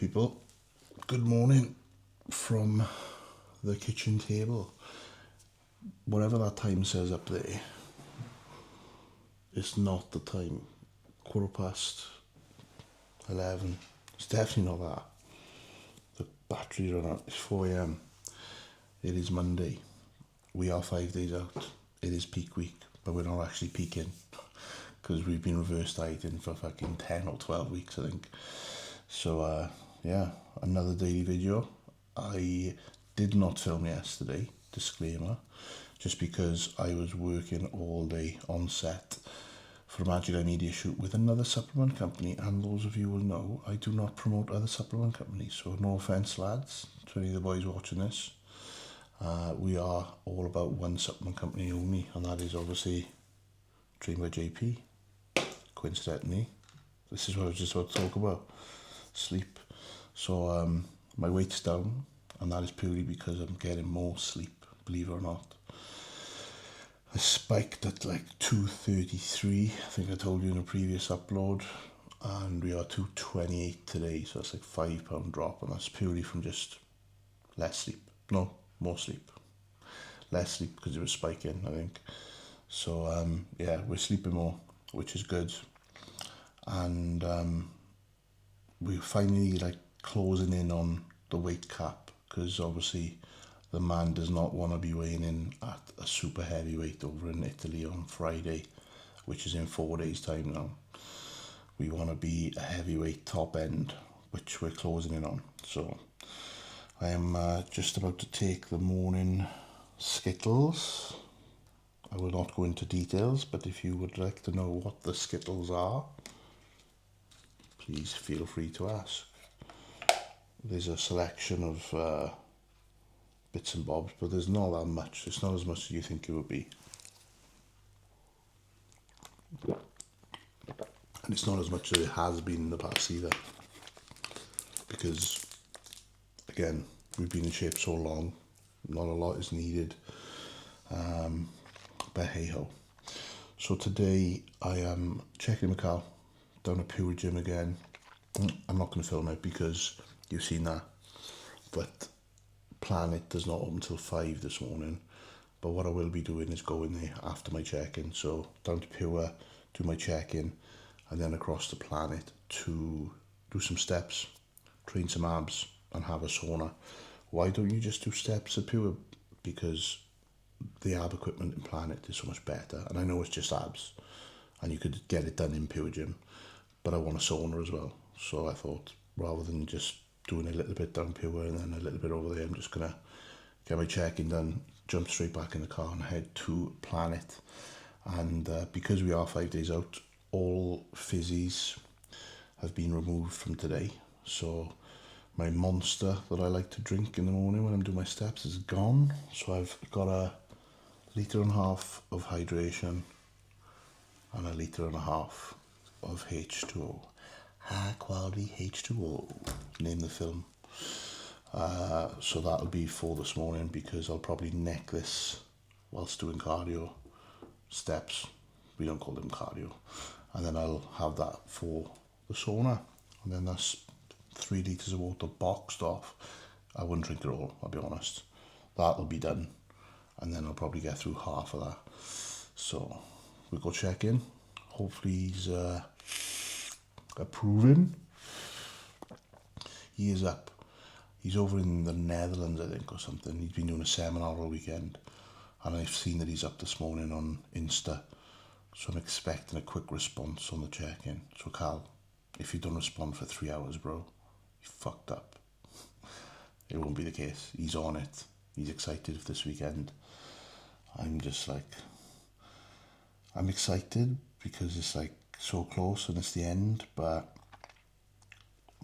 people, good morning from the kitchen table. Whatever that time says up there, it's not the time. 11:15. It's definitely not that. The battery run out. It's 4 a.m. It is Monday. We are 5 days out. It is peak week, but we're not actually peaking because we've been reverse dieting for fucking 10 or 12 weeks, I think. So, yeah, another daily video. I did not film yesterday, disclaimer, just because I was working all day on set for a Magic Eye Media shoot with another supplement company, and those of you will know I do not promote other supplement companies, so no offence lads to any of the boys watching this. We are all about one supplement company only, and that is obviously Trained by JP. Coincidentally, this is what I was just about to talk about, sleep. So my weight's down, and that is purely because I'm getting more sleep, believe it or not. I spiked at like 233, I think I told you in a previous upload, and we are 228 today, so that's like £5 drop, and that's purely from just less sleep. No, more sleep. Less sleep because it was spiking, I think. So yeah, we're sleeping more, which is good. And we're finally like closing in on the weight cap, because obviously the man does not want to be weighing in at a super heavyweight over in Italy on Friday, which is in 4 days time now. We want to be a heavyweight top end, which we're closing in on. So I am just about to take the morning Skittles. I will not go into details, but if you would like to know what the Skittles are, please feel free to ask. There's a selection of bits and bobs, but there's not that much. It's not as much as you think it would be. And it's not as much as it has been in the past either. Because, again, we've been in shape so long, not a lot is needed. But hey ho. So today I am checking my car down at 𝘴𝘱𝘰𝘶 again. I'm not going to film it because you've seen that. But Planet does not open till 5 this morning. But what I will be doing is going there after my check-in. So down to 𝘴𝘱𝘰𝘶, do my check-in, and then across to Planet to do some steps, train some abs, and have a sauna. Why don't you just do steps at 𝘴𝘱𝘰𝘶? Because the ab equipment in Planet is so much better, and I know it's just abs and you could get it done in 𝘴𝘱𝘰𝘶, but I want a sauna as well. So I thought, rather than just doing a little bit down 𝘴𝘱𝘰𝘶 and then a little bit over there, I'm just gonna get my check-in done, jump straight back in the car and head to Planet. And because we are 5 days out, all fizzies have been removed from today. So my Monster that I like to drink in the morning when I'm doing my steps is gone. So I've got a 1.5 litres of hydration and a 1.5 litres of H2O. High quality H2O, name the film. So that'll be for this morning, because I'll probably neck this whilst doing cardio, steps, we don't call them cardio, and then I'll have that for the sauna, and then that's 3 litres of water boxed off. I wouldn't drink it all, I'll be honest. That'll be done, and then I'll probably get through half of that. So we'll go check in. Hopefully he's approving. He is up. He's over in the Netherlands, I think, or something. He's been doing a seminar all weekend, and I've seen that he's up this morning on Insta. So I'm expecting a quick response on the check-in. So Cal, if you don't respond for 3 hours, bro, you fucked up. It won't be the case. He's on it. He's excited for this weekend. I'm just like, I'm excited because it's like so close and it's the end, but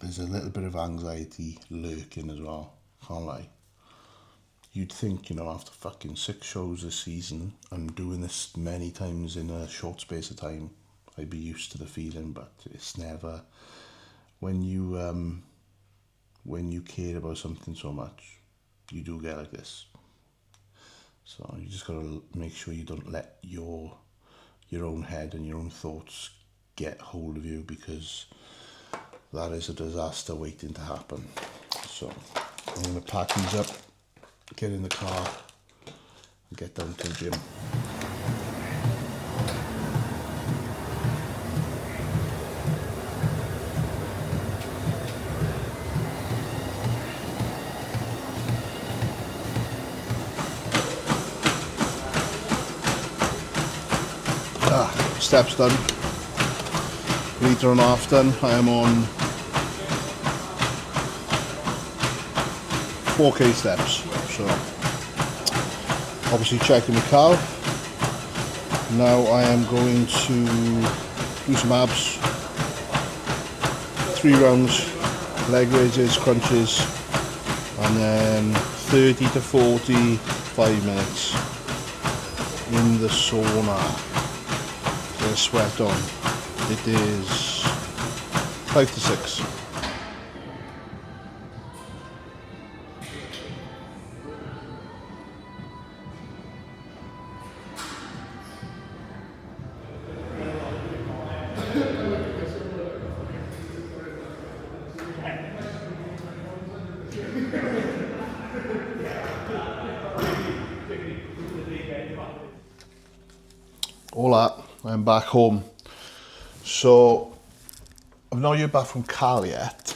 there's a little bit of anxiety lurking as well, can't lie. You'd think, you know, after fucking 6 shows this season and doing this many times in a short space of time, I'd be used to the feeling, but it's never, when you care about something so much, you do get like this. So you just gotta make sure you don't let your own head and your own thoughts get hold of you, because that is a disaster waiting to happen. So I'm going to pack these up, get in the car, and get down to the gym. Steps done. Meter and a half done. I am on 4k steps. So obviously checking the cal. Now I am going to do some abs. 3 rounds, leg raises, crunches, and then 30 to 45 minutes in the sauna. Sweat on. It is 5 to 6. All that, I'm back home. So I've not yet back from Cal yet,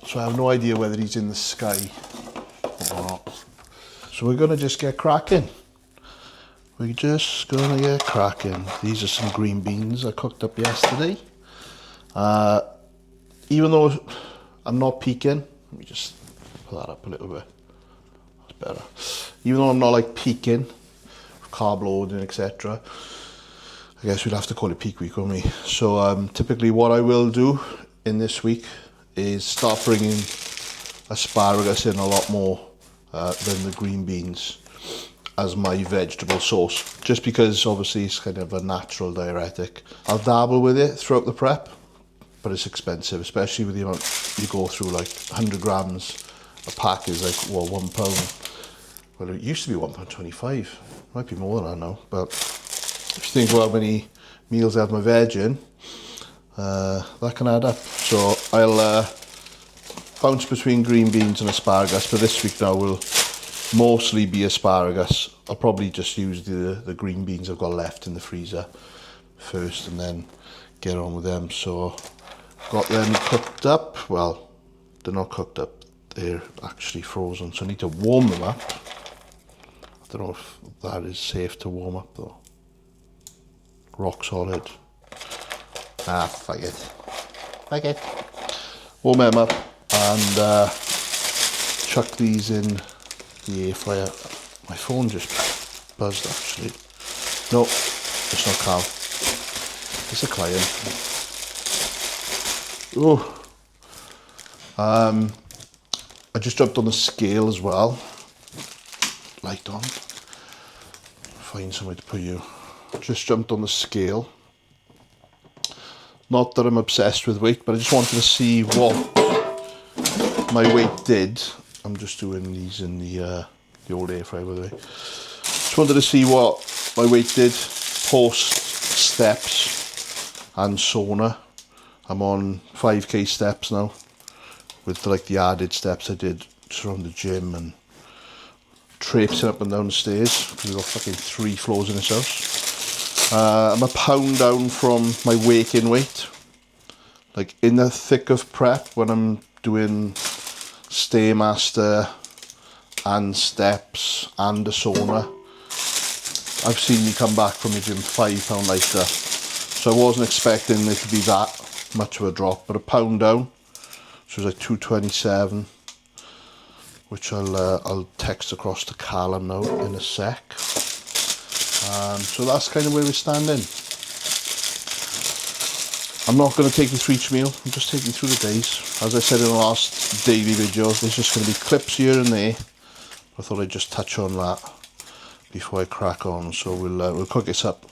so I have no idea whether he's in the sky or not. So we're gonna just get cracking. We're just gonna get cracking. These are some green beans I cooked up yesterday. Even though I'm not peaking, let me just pull that up a little bit. That's better. Even though I'm not like peaking, carb loading, etc. I guess we'd have to call it peak week, won't we? So typically what I will do in this week is start bringing asparagus in a lot more than the green beans as my vegetable sauce, just because obviously it's kind of a natural diuretic. I'll dabble with it throughout the prep, but it's expensive, especially with the amount you go through. Like 100 grams a pack is like, well, £1. Well, it used to be £1.25. Might be more than that now, but if you think about how many meals I have my veg in, that can add up. So I'll bounce between green beans and asparagus, but this week now will mostly be asparagus. I'll probably just use the green beans I've got left in the freezer first and then get on with them. So got them cooked up. Well, they're not cooked up, they're actually frozen, so I need to warm them up. I don't know if that is safe to warm up though. Rock solid. Fuck it. Fuck it. Warm them up and chuck these in the air fryer. My phone just buzzed actually. No, it's not Cal. It's a client. Oh. I just jumped on the scale as well. Light on. Find somewhere to put you. Just jumped on the scale. Not that I'm obsessed with weight, but I just wanted to see what my weight did. I'm just doing these in the old air fryer, by the way. Just wanted to see what my weight did post steps and sauna. I'm on 5k steps now, with like the added steps I did just around the gym and traipsing up and down the stairs because we've got fucking 3 floors in this house. I'm a pound down from my wake-in weight. Like in the thick of prep, when I'm doing Stairmaster and steps and a sauna, I've seen me come back from the gym 5 pound lighter. So I wasn't expecting it to be that much of a drop, but a pound down, so it was like 227, which I'll text across to Callum now in a sec. So that's kind of where we're standing. I'm not going to take you through each meal, I'm just taking you through the days. As I said in the last daily video, there's just going to be clips here and there. I thought I'd just touch on that before I crack on. So we'll cook this up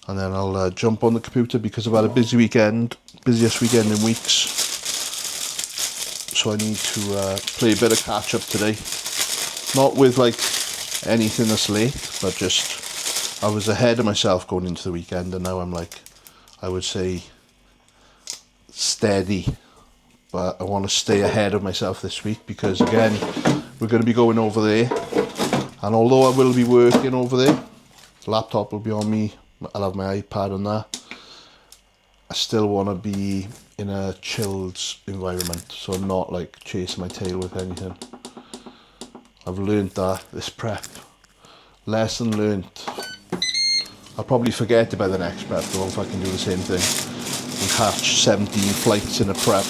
and then I'll jump on the computer because I've had a busy weekend, busiest weekend in weeks. So I need to play a bit of catch up today. Not with like anything that's late, but just I was ahead of myself going into the weekend, and now I'm like, I would say steady. But I want to stay ahead of myself this week because, again, we're going to be going over there. And although I will be working over there, the laptop will be on me, I'll have my iPad on that. I still want to be in a chilled environment, so I'm not like chasing my tail with anything. I've learned that, this prep. Lesson learned. I'll probably forget it by the next prep, though, if I can do the same thing and catch 17 flights in a prep.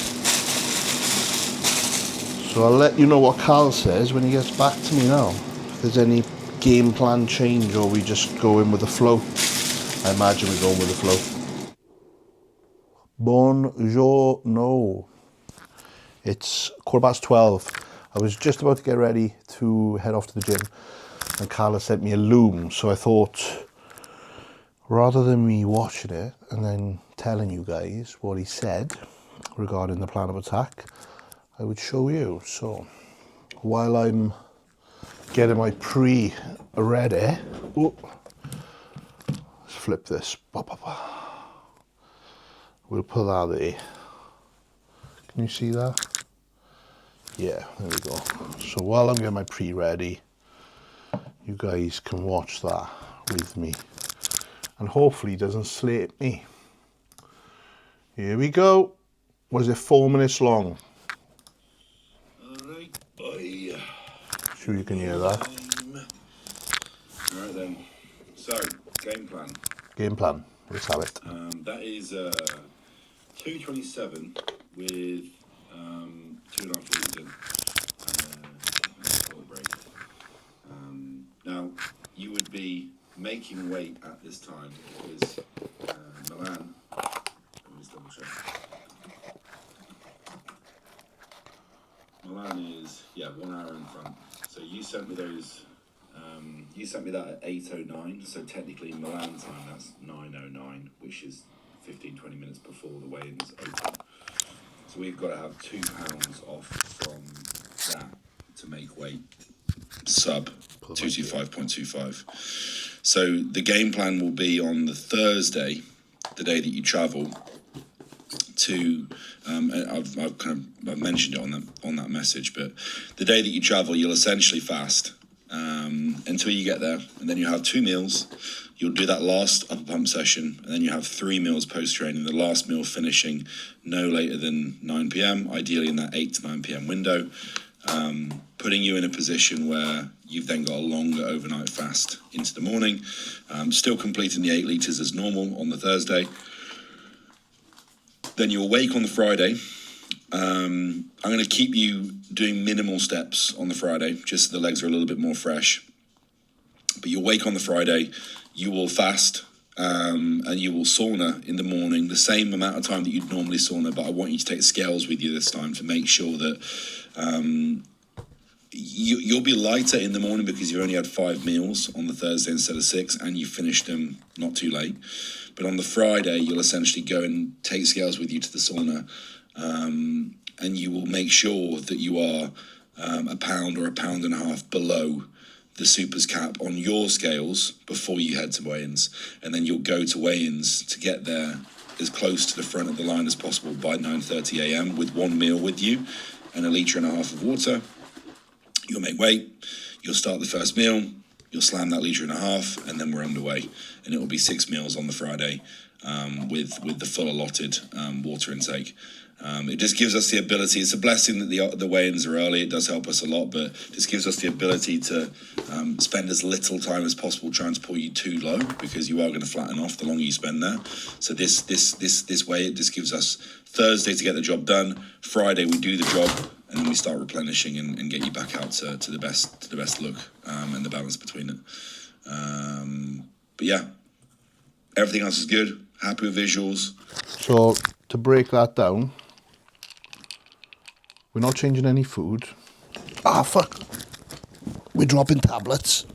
So I'll let you know what Carl says when he gets back to me now. If there's any game plan change or we just go in with the flow. I imagine we're going with the flow. Buongiorno. It's 12:15. I was just about to get ready to head off to the gym and Carla sent me a loom, so I thought rather than me watching it and then telling you guys what he said regarding the plan of attack, I would show you. So while I'm getting my pre-ready, let's flip this. We'll put that there. Can you see that? Yeah, there we go. So while I'm getting my pre-ready, you guys can watch that with me. And hopefully it doesn't slate me. Here we go. Was it 4 minutes long? Alright, boy. Sure you can hear that. Alright then. So, game plan. Game plan. Let's have it. That is 227 with 2.5 litres in. And a short break. Now, you would be making weight at this time because Milan, let me just double check. Milan is, 1 hour in front. So you sent me those, you sent me that at 8:09, so technically Milan time, that's 9:09, which is 15-20 minutes before the weigh-ins open. So we've got to have 2 pounds off from that to make weight sub 225.25. So the game plan will be on the Thursday, the day that you travel, to I've mentioned it on that message, but the day that you travel, you'll essentially fast until you get there, and then you have 2 meals. You'll do that last upper pump session, and then you have 3 meals post training. The last meal finishing no later than 9 p.m. ideally in that 8 to 9 p.m. window, putting you in a position where you've then got a longer overnight fast into the morning. Still completing the 8 litres as normal on the Thursday. Then you'll wake on the Friday. I'm going to keep you doing minimal steps on the Friday, just so the legs are a little bit more fresh. But you'll wake on the Friday, you will fast, and you will sauna in the morning, the same amount of time that you'd normally sauna, but I want you to take scales with you this time to make sure that you'll be lighter in the morning because you've only had 5 meals on the Thursday instead of 6, and you finished them not too late. But on the Friday, you'll essentially go and take scales with you to the sauna, and you will make sure that you are a pound or a pound and a half below the supers cap on your scales before you head to weigh-ins. And then you'll go to weigh-ins to get there as close to the front of the line as possible by 9:30 a.m. with 1 meal with you and a litre and a half of water. You'll make weight, you'll start the first meal, you'll slam that litre and a half, and then we're underway. And it will be 6 meals on the Friday with the full allotted water intake. It just gives us the ability, it's a blessing that the weigh-ins are early, it does help us a lot, but just gives us the ability to spend as little time as possible trying to pull you too low, because you are going to flatten off the longer you spend there. So this way, it just gives us Thursday to get the job done, Friday we do the job, and then we start replenishing and get you back out to the best look and the balance between it. But yeah, everything else is good, happy with visuals. So to break that down, we're not changing any food. Ah, fuck. We're dropping tablets.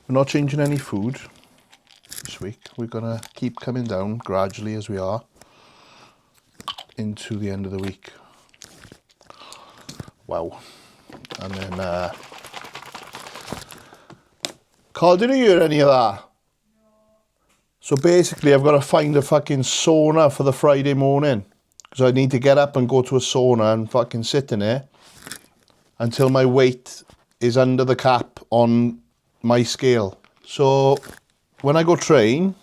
We're not changing any food this week. We're going to keep coming down gradually as we are into the end of the week. Wow. And then, Carl, did you hear any of that? No. So basically, I've got to find a fucking sauna for the Friday morning. because I need to get up and go to a sauna and fucking sit in it until my weight is under the cap on my scale. So when I go train,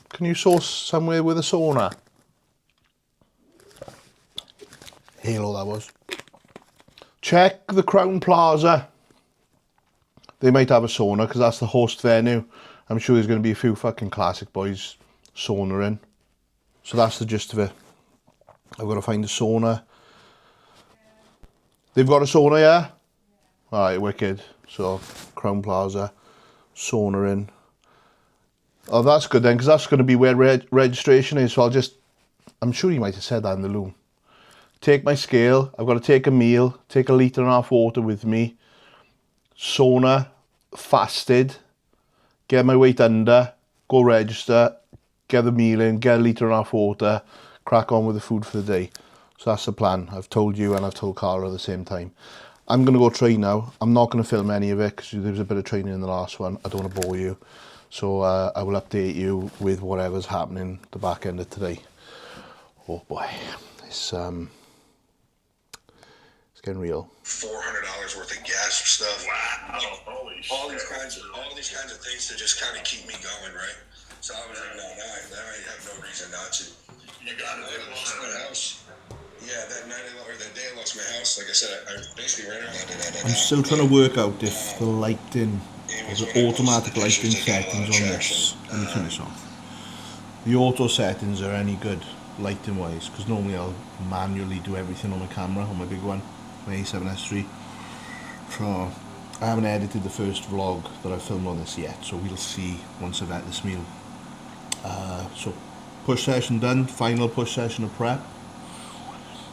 can you source somewhere with a sauna? Halo that was. Check the Crowne Plaza. They might have a sauna because that's the host venue. I'm sure there's going to be a few fucking classic boys sauna in. So that's the gist of it. I've got to find a sauna. They've got a sauna, yeah? Alright, wicked. So, Crowne Plaza, sauna in. Oh, that's good then, because that's going to be where registration is. So I'm sure you might have said that in the loom. Take my scale. I've got to take a meal, take 1.5 litres water with me. Sauna, fasted, get my weight under, go register, get the meal in, get 1.5 litres water, crack on with the food for the day. So that's the plan. I've told you and I've told Carla at the same time. I'm going to go train now. I'm not going to film any of it because there was a bit of training in the last one. I don't want to bore you. So I will update you with whatever's happening the back end of today. Oh boy, it's getting real. $400 worth of gas stuff. Wow! Holy shit! All these kinds of things to just kind of keep me going, right? So I was like, no, I have no reason not to. You got it. I lost my house. Yeah, that day I lost my house. Like I said, I basically ran around. I'm still trying to work out if the lighting, the automatic lighting settings on this. Let me turn this off. The auto settings are any good lighting wise, because normally I'll manually do everything on the camera on my big one, my A7S III. So I haven't edited the first vlog that I've filmed on this yet, so we'll see once I've had this meal. So push session done, final push session of prep.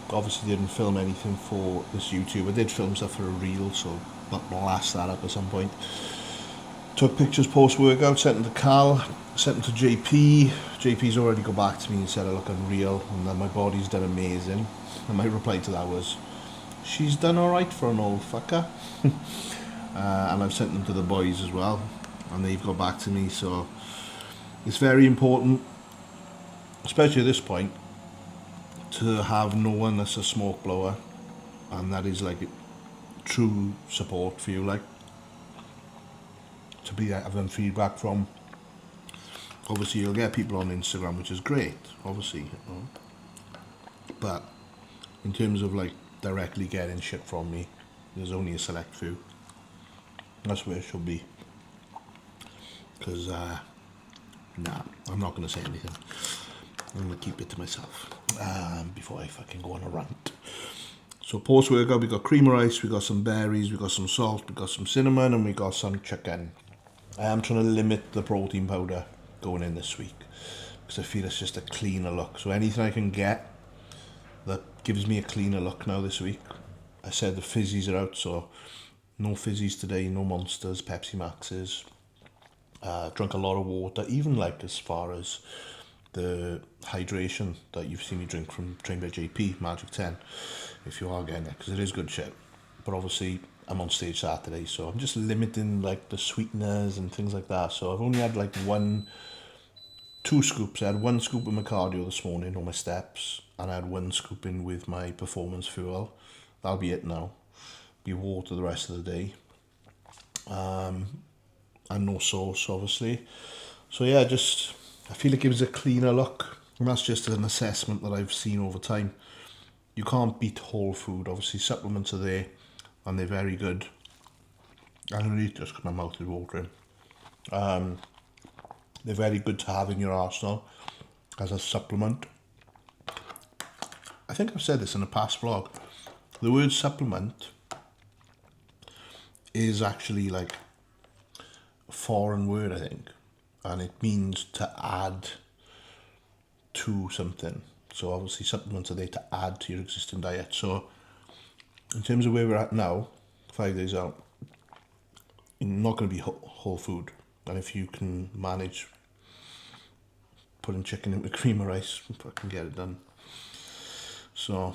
Obviously didn't film anything for this YouTube. I did film stuff for a reel, so I'll blast that up at some point. Took pictures post-workout, sent them to Cal, sent them to JP. JP's already got back to me and said I look unreal and that my body's done amazing. And my reply to that was, she's done alright for an old fucker. And I've sent them to the boys as well, and they've got back to me. So it's very important, especially at this point, to have no one that's a smoke blower, and that is like true support for you, like to be having feedback from. Obviously you'll get people on Instagram, which is great, obviously, you know? But in terms of like directly getting shit from me, there's only a select few. That's where it should be, because nah, I'm not going to say anything. I'm going to keep it to myself before I fucking go on a rant. So post-workout, we got creamer ice, we got some berries, we got some salt, we got some cinnamon, and we got some chicken. I am trying to limit the protein powder going in this week, because I feel it's just a cleaner look. So anything I can get that gives me a cleaner look now this week. I said the fizzies are out, so no fizzies today, no Monsters, Pepsi Maxes. Drunk a lot of water, even like as far as the hydration that you've seen me drink from Trained by JP, Magic 10, if you are getting it, because it is good shit. But obviously I'm on stage Saturday, so I'm just limiting like the sweeteners and things like that. So I've only had like 2 scoops. I had 1 scoop with my cardio this morning, or my steps, and I had 1 scoop in with my performance fuel. That'll be it now. Be water the rest of the day. And no sauce, obviously. So yeah, just I feel it gives a cleaner look, and that's just an assessment that I've seen over time. You can't beat whole food. Obviously supplements are there and they're very good. I'm going to eat just because my mouth is watering. They're very good to have in your arsenal as a supplement. I think I've said this in a past vlog. The word supplement is actually like a foreign word, I think, and it means to add to something. So obviously supplements are there to add to your existing diet. So in terms of where we're at now, 5 days out, you're not going to be whole food. And if you can manage putting chicken into creamer rice, fucking get it done. So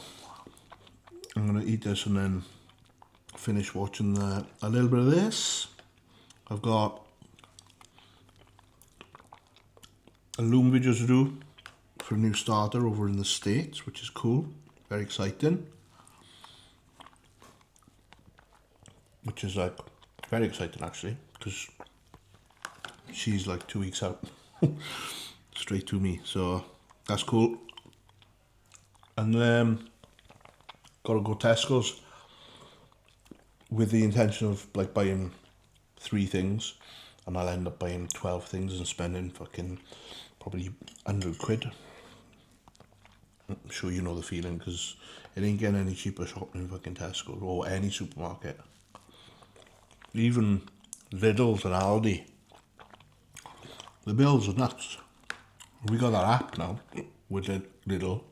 I'm going to eat this and then finish watching a little bit of this. I've got a loom videos to do for a new starter over in the States, which is cool, very exciting. Which is like very exciting actually, because she's like 2 weeks out straight to me, so that's cool. And gotta go Tesco's with the intention of like buying 3 things, and I'll end up buying 12 things and spending fucking probably 100 quid. I'm sure you know the feeling, because it ain't getting any cheaper shopping in fucking Tesco or any supermarket. Even Lidl's and Aldi, the bills are nuts. We got that app now with Lidl,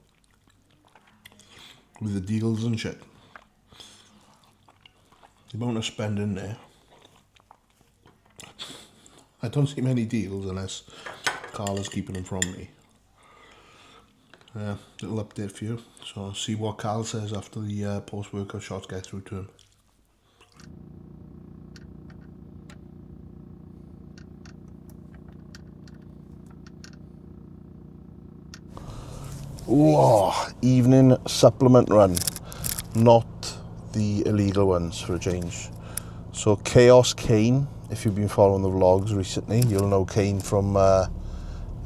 with the deals and shit. The amount of spending there, I don't see many deals unless Carla's keeping them from me. Little update for you. So see what Carl says after the post-workout shots get through to him. Whoa, evening supplement run, not the illegal ones for a change. So 𝘗𝘳𝘰𝘶𝘥𝘭𝘺, if you've been following the vlogs recently, you'll know Kane from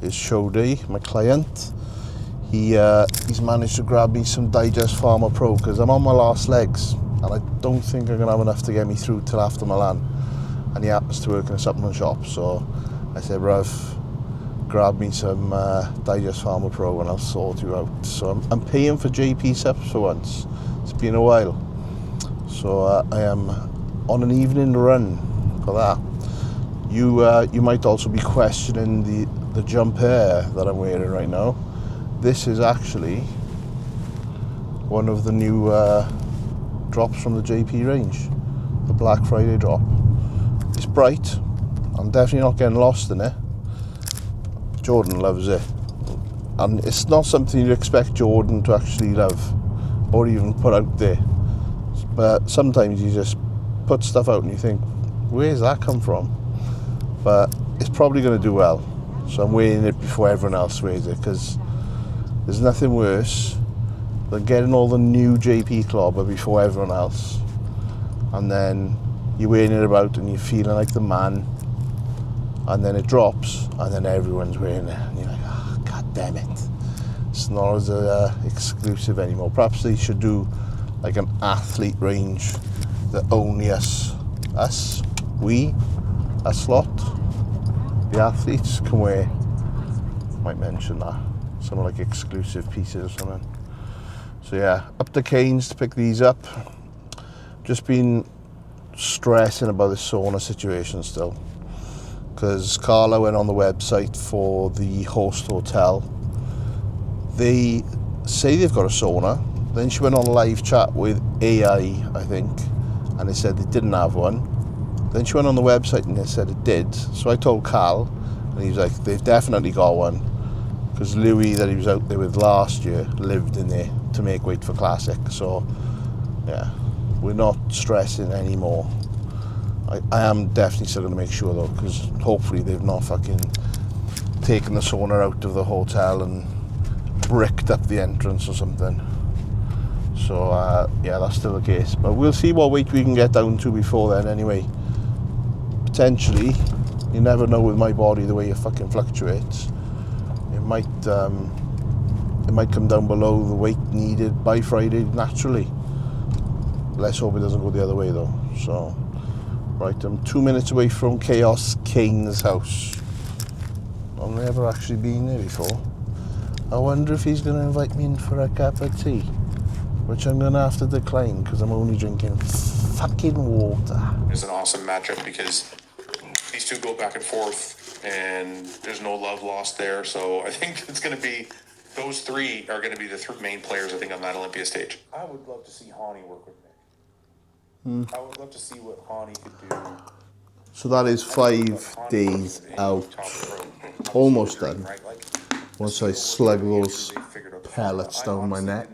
his 𝘗𝘭𝘰𝘶𝘥𝘭𝘺, my client. He's managed to grab me some Digest Pharma Pro, because I'm on my last legs and I don't think I'm going to have enough to get me through till after Milan, and he happens to work in a supplement shop, so I said, bruv, grab me some Digest Pharma Pro and I'll sort you out. So I'm paying for JP subs for once. It's been a while, so I am on an evening run for that. You might also be questioning the 𝘗𝘭𝘰𝘪𝑯�𝑡 that I'm wearing right now. This is actually one of the new drops from the JP range, the Black Friday drop. It's bright. I'm definitely not getting lost in it. Jordan loves it, and it's not something you'd expect Jordan to actually love or even put out there, but sometimes you just put stuff out and you think, where's that come from? But it's probably going to do well, so I'm wearing it before everyone else wears it, because there's nothing worse than getting all the new JP clobber before everyone else, and then you're wearing it about and you're feeling like the man, and then it drops and then everyone's wearing it and you're like, oh, god damn it, it's not as exclusive anymore. Perhaps they should do like an athlete range that only us lot, the athletes can wear. Might mention that, some like exclusive pieces or something. So yeah, up to Keynes to pick these up. Just been stressing about the sauna situation still, because Carla went on the website for the host hotel. They say they've got a sauna. Then she went on a live chat with AI, I think, and they said they didn't have one. Then she went on the website and they said it did. So I told Cal, and he was like, they've definitely got one, because Louis, that he was out there with last year, lived in there to make weight for Classic. So yeah, we're not stressing anymore. I am definitely still going to make sure though, because hopefully they've not fucking taken the sauna out of the hotel and bricked up the entrance or something. So yeah, that's still the case, but we'll see what weight we can get down to before then anyway. Potentially, you never know with my body, the way it fucking fluctuates. It might come down below the weight needed by Friday naturally. Let's hope it doesn't go the other way though. So right, I'm 2 minutes away from 𝘗𝘳𝘰𝘶𝘥𝘭𝘺's house. I've never actually been there before. I wonder if he's going to invite me in for a cup of tea, which I'm going to have to decline because I'm only drinking fucking water. It's an awesome matchup because these two go back and forth and there's no love lost there. So I think it's going to be, those three are going to be the three main players, I think, on that Olympia stage. I would love to see 𝘗𝘳𝘰𝘶𝘥𝘭𝘺 work with Nick. I would love to see what 𝘗𝘳𝘰𝘶𝘥𝘭𝘺 could do. So that is 5 days out, almost done. Once I slug those pellets down my neck.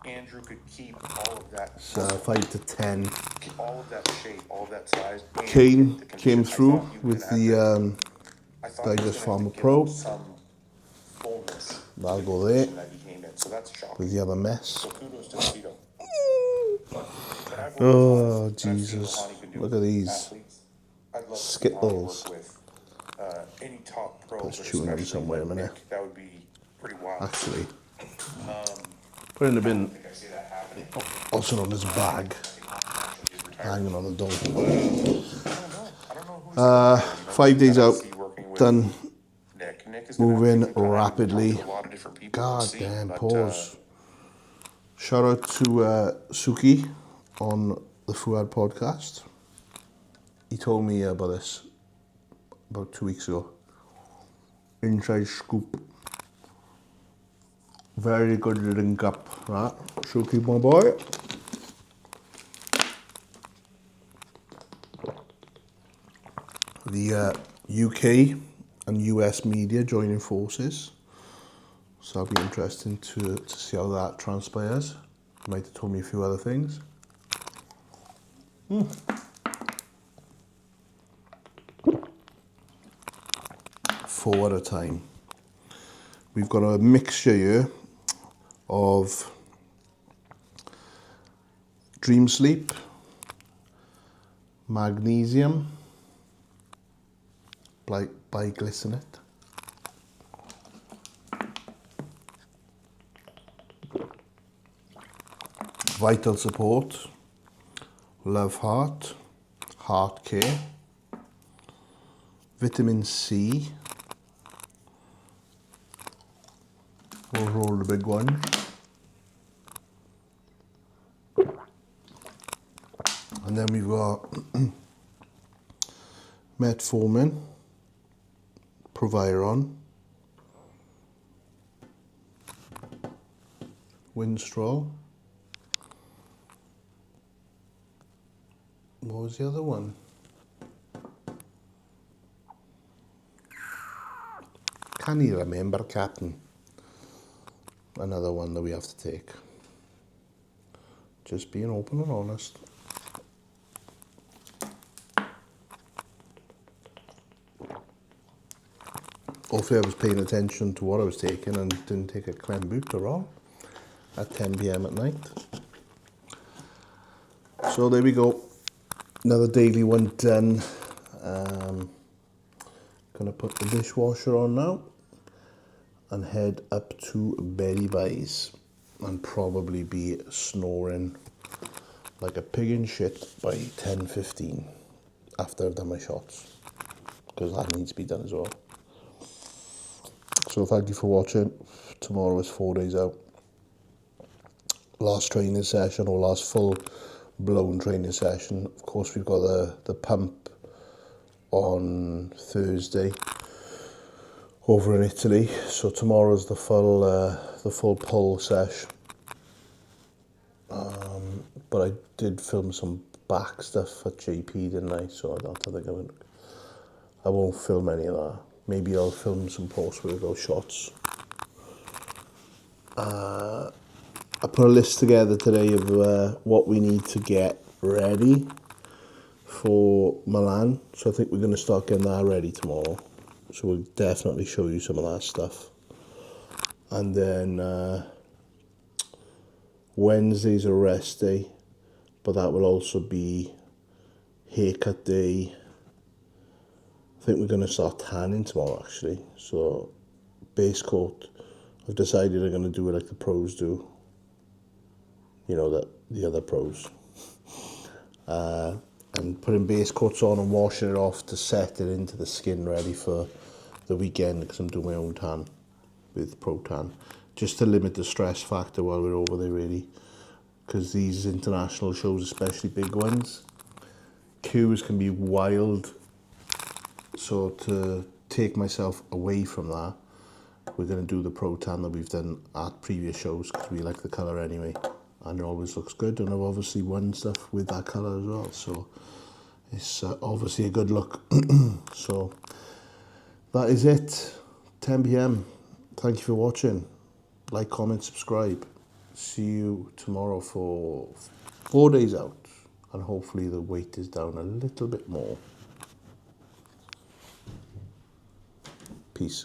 Andrew could keep all of that. So 5 to 10. All of that shape, all of that size. Kane came through with the Digest Pharma Pro. fullness. That'll go there That he came in. So that's shocking. with the other mess. So kudos to Tito. Oh, Jesus. Look at these I'd love Skittles. to work with any top pro. Let's chew them somewhere a minute. That would be pretty wild. Actually, put in the bin. I think I see that happening. Also on this bag, hanging on the door. I don't know who's 5 days out, done, Nick is moving gonna have to rapidly. talk to a lot of different people God to see, damn, but, pause. Shout out to Suki on the 𝘴𝘰𝘰𝘮𝘭𝘴𝘰𝘵 podcast. He told me about this about 2 weeks ago. Inside scoop. Very good to drink up, right? Suki, my boy. The UK and US media joining forces. So it'll be interesting to see how that transpires. He might have told me a few other things. 4 at a time. We've got a mixture here of dream sleep, magnesium, 𝘴𝘱𝘰𝘶𝘥𝘭𝘺, vital support, love heart, heart care, vitamin C, we'll roll the big one, and then we've got metformin, Proviron, Winstrol. What was the other one? Can you remember, Captain? Another one that we have to take. Just being open and honest. Hopefully I was paying attention to what I was taking and didn't take a 𝘗𝘁𝘁𝘮𝑒𝘂 at 10 p.m. at night. So there we go. Another daily one done. Gonna put the dishwasher on now and head up to 𝘊𝘱𝑗𝑗 and probably be snoring like a pig in shit by 10:15 after I've done my shots, because that needs to be done as well. So thank you for watching. Tomorrow is 4 days out. Last training session, or last full blown training session. Of course, we've got the pump on Thursday over in Italy. So tomorrow's the full pull sesh. But I did film some back stuff at JP, didn't I? So I don't think I won't film any of that. Maybe I'll film some post-workout shots. I put a list together today of what we need to get ready for Milan. So I think we're going to start getting that ready tomorrow. So we'll definitely show you some of that stuff. And then Wednesday's a rest day, but that will also be haircut day. I think we're going to start tanning tomorrow, actually. So base coat, I've decided I'm going to do it like the pros do. You know, that the other pros. And putting base coats on and washing it off to set it into the skin ready for the weekend, because I'm doing my own tan with Pro Tan, just to limit the stress factor while we're over there, really, because these international shows, especially big ones, queues can be wild. So to take myself away from that, we're going to do the Pro Tan that we've done at previous shows, because we like the colour anyway, and it always looks good, and I've obviously won stuff with that colour as well, so it's obviously a good look. So that is it. 10 p.m. Thank you for watching. Like, comment, subscribe. See you tomorrow for 4 days out, and hopefully the weight is down a little bit more. Peace.